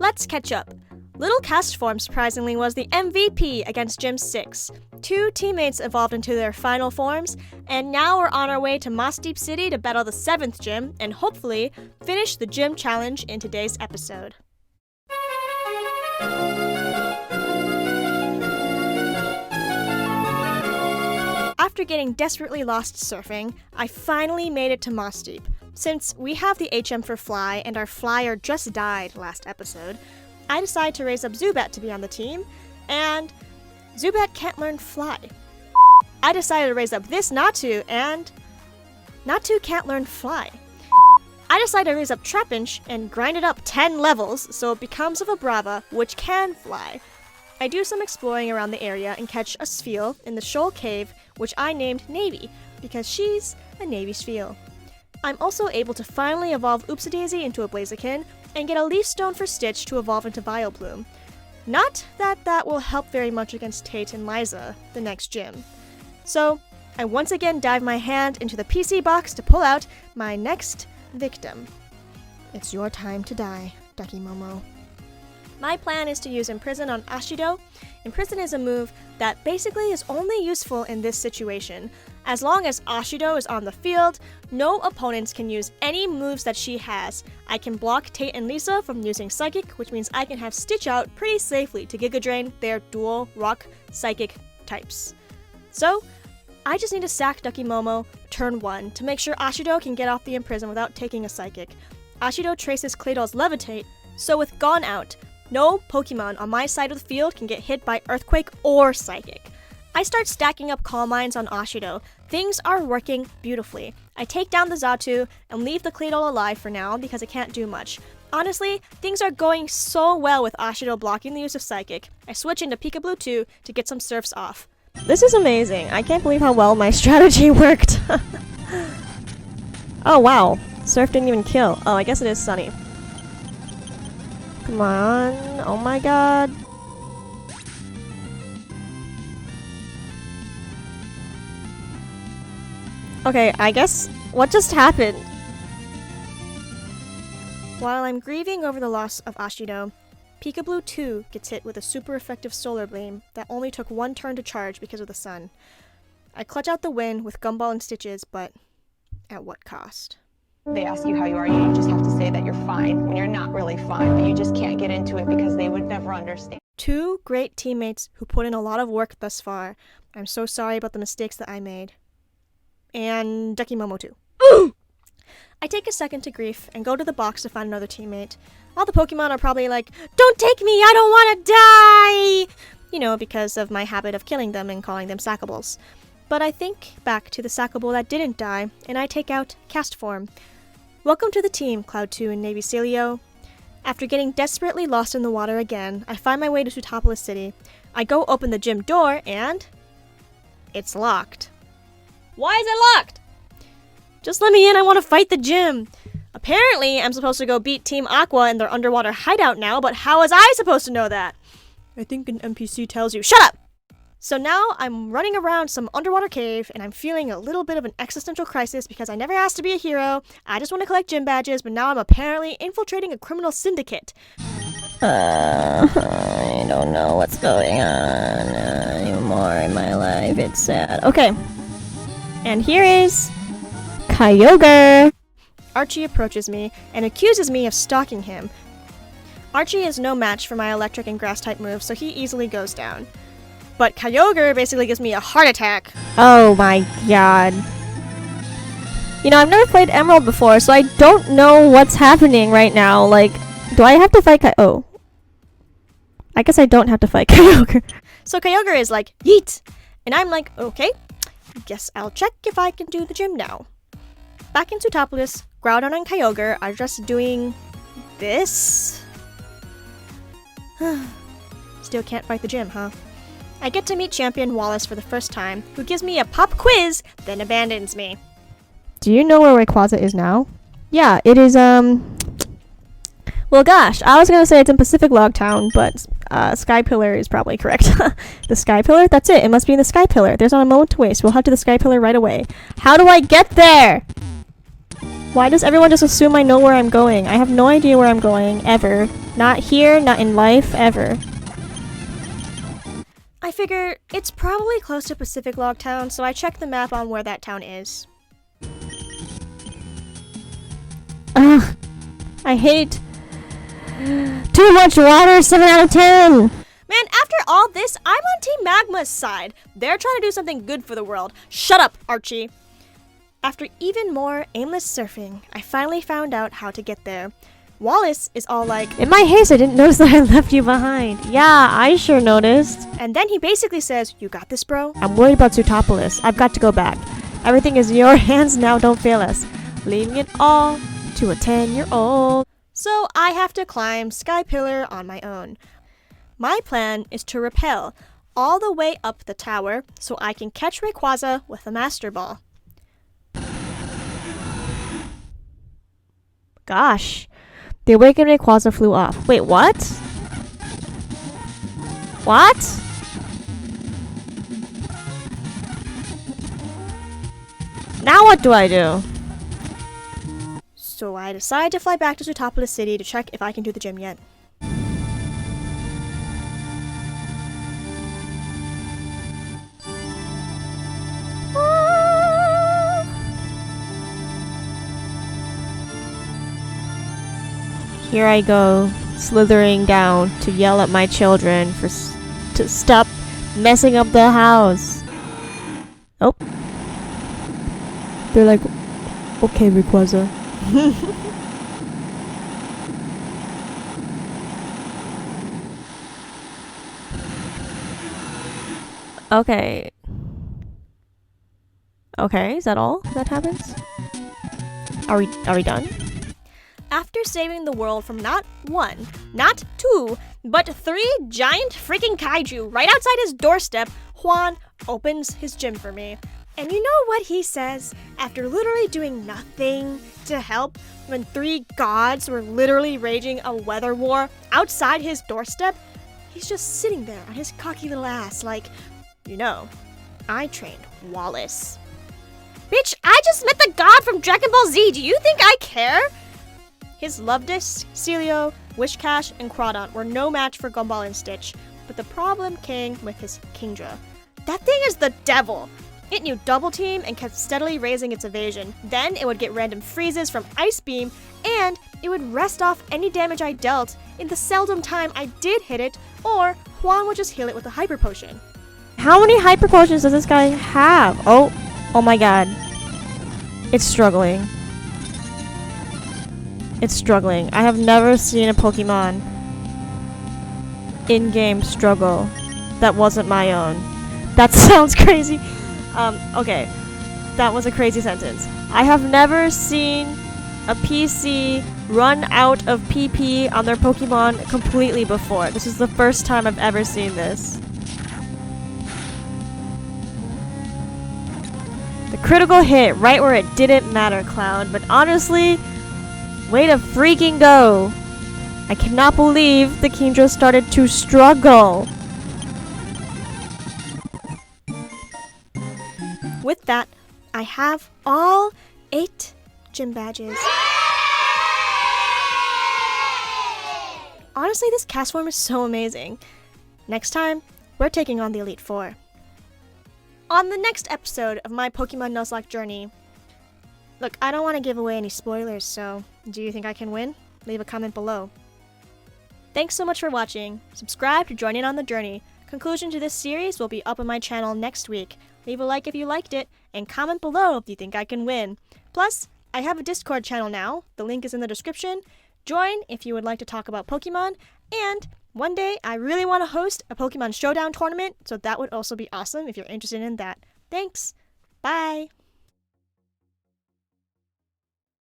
let's catch up. Little Castform surprisingly was the MVP against Gym 6. 2 teammates evolved into their final forms, and now we're on our way to Moss Deep City to battle the 7th gym and hopefully finish the gym challenge in today's episode. After getting desperately lost surfing, I finally made it to Moss Deep. Since we have the HM for Fly and our flyer just died last episode, I decided to raise up Zubat to be on the team, and Zubat can't learn Fly. I decided to raise up this Natu, and Natu can't learn Fly. I decided to raise up Trapinch and grind it up 10 levels so it becomes of a Brava, which can fly. I do some exploring around the area and catch a Spheal in the Shoal Cave, which I named Navy, because she's a Navy Spheal. I'm also able to finally evolve Oopsie-Daisy into a Blaziken, and get a Leaf Stone for Stitch to evolve into Vileplume. Not that that will help very much against Tate and Liza, the next gym. So, I once again dive my hand into the PC box to pull out my next victim. It's your time to die, Ducky Momo. My plan is to use Imprison on Ashido. Imprison is a move that basically is only useful in this situation. As long as Ashido is on the field, no opponents can use any moves that she has. I can block Tate and Lisa from using Psychic, which means I can have Stitch out pretty safely to Giga Drain their dual Rock Psychic types. So, I just need to sack Ducky Momo turn 1 to make sure Ashido can get off the Imprison without taking a Psychic. Ashido traces Claydol's Levitate, so with Gone out, no Pokemon on my side of the field can get hit by Earthquake or Psychic. I start stacking up Calm Minds on Ashido. Things are working beautifully. I take down the Xatu and leave the Claydol alive for now because it can't do much. Honestly, things are going so well with Ashido blocking the use of Psychic. I switch into Peekaboo 2 to get some surfs off. This is amazing. I can't believe how well my strategy worked. Oh wow, Surf didn't even kill. Oh, I guess it is Sunny. Come on. Oh my god. Okay, I guess what just happened? While I'm grieving over the loss of Ashido, Peekaboo 2 gets hit with a super effective Solar Beam that only took 1 turn to charge because of the sun. I clutch out the win with Gumball and Stitches, but at what cost? They ask you how you are, you just have to say that you're fine when you're not really fine, but you just can't get into it because they would never understand. 2 great teammates who put in a lot of work thus far. I'm so sorry about the mistakes that I made. And Ducky Momo too. I take a second to grief and go to the box to find another teammate. All the Pokemon are probably like, "Don't take me, I don't want to die!" You know, because of my habit of killing them and calling them Sackables. But I think back to the Sackable that didn't die, and I take out Castform. Welcome to the team, Cloud2 and Navy Celio. After getting desperately lost in the water again, I find my way to Sootopolis City. I go open the gym door, and it's locked. Why is it locked? Just let me in, I want to fight the gym. Apparently, I'm supposed to go beat Team Aqua in their underwater hideout now, but how was I supposed to know that? I think an NPC tells you. Shut up! So now I'm running around some underwater cave, and I'm feeling a little bit of an existential crisis because I never asked to be a hero. I just want to collect gym badges, but now I'm apparently infiltrating a criminal syndicate. I don't know what's going on anymore in my life. It's sad. Okay. And here is Kyogre. Archie approaches me and accuses me of stalking him. Archie is no match for my electric and grass type moves, so he easily goes down. But Kyogre basically gives me a heart attack. Oh my god. You know, I've never played Emerald before, so I don't know what's happening right now. Like, do I have to fight Oh. I guess I don't have to fight Kyogre. So Kyogre is like, yeet! And I'm like, okay, guess I'll check if I can do the gym now. Back in Sootopolis, Groudon and Kyogre are just doing this. Still can't fight the gym, huh? I get to meet Champion Wallace for the first time, who gives me a pop quiz, then abandons me. Do you know where Rayquaza is now? Yeah, it is, well, gosh, I was gonna say it's in Pacific Log Town, but Sky Pillar is probably correct. The Sky Pillar? That's it. It must be in the Sky Pillar. There's not a moment to waste. We'll head to the Sky Pillar right away. How do I get there? Why does everyone just assume I know where I'm going? I have no idea where I'm going, ever. Not here, not in life, ever. I figure it's probably close to Pacific Log Town, so I check the map on where that town is. Ugh, I hate too much water, 7 out of 10. Man, after all this, I'm on Team Magma's side. They're trying to do something good for the world. Shut up, Archie. After even more aimless surfing, I finally found out how to get there. Wallace is all like, in my haste, I didn't notice that I left you behind. Yeah, I sure noticed. And then he basically says, you got this, bro? I'm worried about Zootopolis. I've got to go back. Everything is in your hands now, don't fail us. Leaving it all to a 10-year-old. So I have to climb Sky Pillar on my own. My plan is to rappel all the way up the tower so I can catch Rayquaza with a Master Ball. Gosh. The awakened Rayquaza flew off. Wait, what? What? Now what do I do? So I decide to fly back to Zootopolis City to check if I can do the gym yet. Here I go, slithering down to yell at my children to stop messing up the house. Oh. They're like, okay, Rayquaza. Okay. Okay, is that all that happens? Are we done? After saving the world from not 1, not 2, but 3 giant freaking kaiju right outside his doorstep, Juan opens his gym for me. And you know what he says? After literally doing nothing to help when 3 gods were literally raging a weather war outside his doorstep, he's just sitting there on his cocky little ass like, you know, I trained Wallace. Bitch, I just met the god from Dragon Ball Z. Do you think I care? His Love Disc, Celio, Wishcash, and Crawdon were no match for Gumball and Stitch, but the problem came with his Kingdra. That thing is the devil! It knew Double Team and kept steadily raising its evasion. Then it would get random freezes from Ice Beam, and it would rest off any damage I dealt in the seldom time I did hit it, or Juan would just heal it with a Hyper Potion. How many Hyper Potions does this guy have? Oh my god. It's struggling. It's struggling. I have never seen a Pokemon in-game struggle that wasn't my own. That sounds crazy. Okay. That was a crazy sentence. I have never seen a PC run out of PP on their Pokemon completely before. This is the first time I've ever seen this. The critical hit right where it didn't matter, Cloud, but honestly, way to freaking go. I cannot believe the Kingdra started to struggle. With that, I have all 8 gym badges. Honestly, this cast form is so amazing. Next time, we're taking on the Elite Four. On the next episode of my Pokemon Nuzlocke journey, look, I don't want to give away any spoilers, so do you think I can win? Leave a comment below. Thanks so much for watching. Subscribe to join in on the journey. Conclusion to this series will be up on my channel next week. Leave a like if you liked it, and comment below if you think I can win. Plus, I have a Discord channel now. The link is in the description. Join if you would like to talk about Pokemon, and one day I really want to host a Pokemon Showdown tournament, so that would also be awesome if you're interested in that. Thanks. Bye.